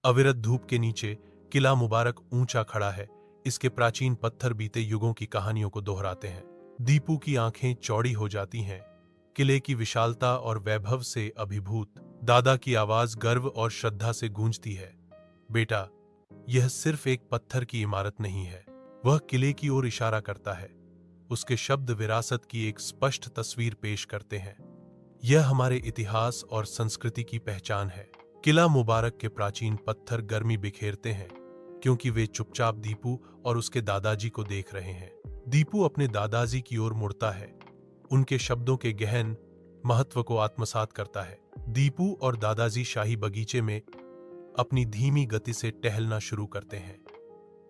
अविरत धूप के नीचे किला मुबारक ऊंचा खड़ा है। इसके प्राचीन पत्थर बीते युगों की कहानियों को दोहराते हैं। दीपू की आंखें चौड़ी हो जाती हैं, किले की विशालता और वैभव से अभिभूत। दादा की आवाज गर्व और श्रद्धा से गूंजती है, बेटा, यह सिर्फ एक पत्थर की इमारत नहीं है। वह किले की ओर इशारा करता है। उसके शब्द विरासत की एक स्पष्ट तस्वीर पेश करते हैं। यह हमारे इतिहास और संस्कृति की पहचान है। किला मुबारक के प्राचीन पत्थर गर्मी बिखेरते हैं, क्योंकि वे चुपचाप दीपू और उसके दादाजी को देख रहे हैं। दीपू अपने दादाजी की ओर मुड़ता है, उनके शब्दों के गहन महत्व को आत्मसात करता है। दीपू और दादाजी शाही बगीचे में अपनी धीमी गति से टहलना शुरू करते हैं।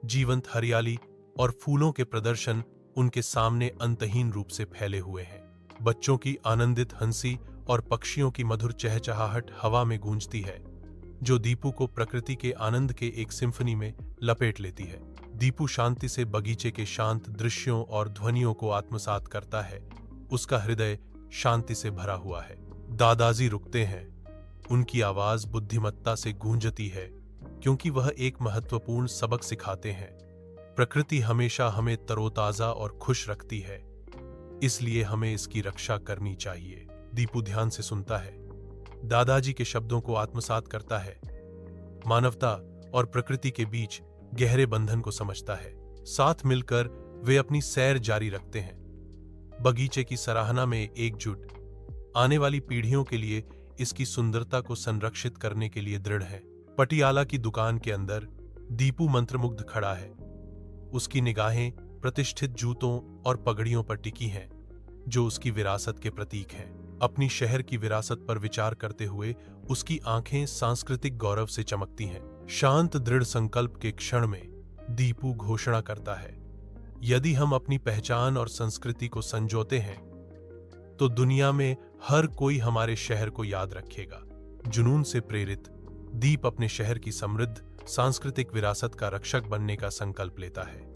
जीवंत हरियाली और फूलों के प्रदर्शन उनके सामने अंतहीन रूप से फैले हुए हैं। बच्चों की आनंदित हंसी और पक्षियों की मधुर चहचहाहट हवा में गूंजती है, जो दीपू को प्रकृति के आनंद के एक सिम्फनी में लपेट लेती है। दीपू शांति से बगीचे के शांत दृश्यों और ध्वनियों को आत्मसात करता है। उसका हृदय शांति से भरा हुआ है। दादाजी रुकते हैं। उनकी आवाज बुद्धिमत्ता से गूंजती है, क्योंकि वह एक महत्वपूर्ण सबक सिखाते हैं। प्रकृति हमेशा हमें तरोताजा और खुश रखती है, इसलिए हमें इसकी रक्षा करनी चाहिए। दीपू ध्यान से सुनता है, दादाजी के शब्दों को आत्मसात करता है, मानवता और प्रकृति के बीच गहरे बंधन को समझता है। साथ मिलकर वे अपनी सैर जारी रखते हैं, बगीचे की सराहना में एकजुट, आने वाली पीढ़ियों के लिए इसकी सुंदरता को संरक्षित करने के लिए दृढ़ है। पटियाला की दुकान के अंदर दीपू मंत्रमुग्ध खड़ा है। उसकी निगाहें प्रतिष्ठित जूतों और पगड़ियों पर टिकी हैं, जो उसकी विरासत के प्रतीक हैं। अपनी शहर की विरासत पर विचार करते हुए उसकी आंखें सांस्कृतिक गौरव से चमकती हैं। शांत दृढ़ संकल्प के क्षण में दीपू घोषणा करता है, यदि हम अपनी पहचान और संस्कृति को संजोते हैं, तो दुनिया में हर कोई हमारे शहर को याद रखेगा। जुनून से प्रेरित दीप अपने शहर की समृद्ध सांस्कृतिक विरासत का रक्षक बनने का संकल्प लेता है।